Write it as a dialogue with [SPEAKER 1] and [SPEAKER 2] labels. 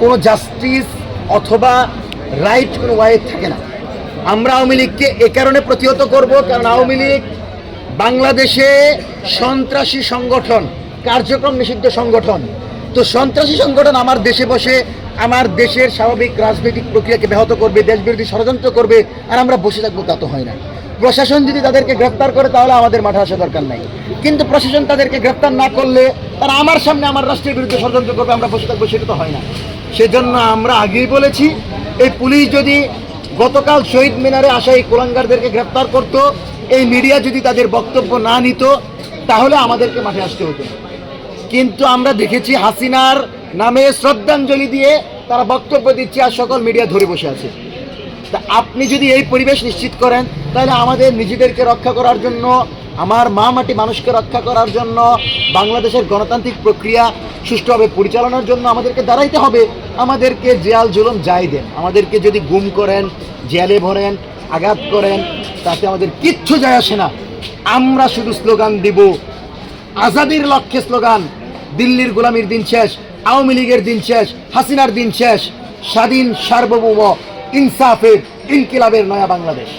[SPEAKER 1] কোনো জাস্টিস অথবা রাইট কোনো ওয়ে থাকে না। আমরা আওয়ামী লীগকে এ কারণে প্রতিহত করব, কারণ আওয়ামী লীগ বাংলাদেশে সন্ত্রাসী সংগঠন, কার্যক্রম নিষিদ্ধ সংগঠন। তো সন্ত্রাসী সংগঠন আমার দেশে বসে আমার দেশের স্বাভাবিক রাজনৈতিক প্রক্রিয়াকে ব্যাহত করবে, দেশবিরোধী ষড়যন্ত্র করবে, আর আমরা বসে থাকবো তা তো হয় না। প্রশাসন যদি তাদেরকে গ্রেফতার করে তাহলে আমাদের মাঠে আসা দরকার নাই, কিন্তু প্রশাসন তাদেরকে গ্রেফতার না করলে তারা আমার সামনে আমার রাষ্ট্রের বিরুদ্ধে ষড়যন্ত্র করবে, আমরা বসে থাকবো, সেটা তো হয় না। সেজন্য আমরা আগেই বলেছি, এই পুলিশ যদি গতকাল শহীদ মিনারে আসা এই কুলাঙ্গারদেরকে গ্রেফতার করতো, এই মিডিয়া যদি তাদের বক্তব্য না নিত, তাহলে আমাদেরকে মাঠে আসতে হতো। কিন্তু আমরা দেখেছি হাসিনার নামে শ্রদ্ধাঞ্জলি দিয়ে তারা বক্তব্য দিচ্ছে আর সকল মিডিয়া ধরে বসে আছে। তা আপনি যদি এই পরিবেশ নিশ্চিত করেন, তাহলে আমাদের নিজেদেরকে রক্ষা করার জন্য, আমার মা মাটি মানুষকে রক্ষা করার জন্য, বাংলাদেশের গণতান্ত্রিক প্রক্রিয়া সুষ্ঠুভাবে পরিচালনার জন্য আমাদেরকে দাঁড়াইতে হবে। আমাদেরকে জেল জুলুম যাই দেন, আমাদেরকে যদি গুম করেন, জেলে ভরেন, আঘাত করেন, তাতে আমাদের কিচ্ছু যায় আসে না। আমরা শুধু স্লোগান দিব, আজাদির লক্ষ্যে স্লোগান, দিল্লির গোলামির দিন শেষ, আওয়ামী লীগের দিন শেষ, হাসিনার দিন শেষ, স্বাধীন সার্বভৌম ইনসাফের ইনকিলাবের নয়া বাংলাদেশ।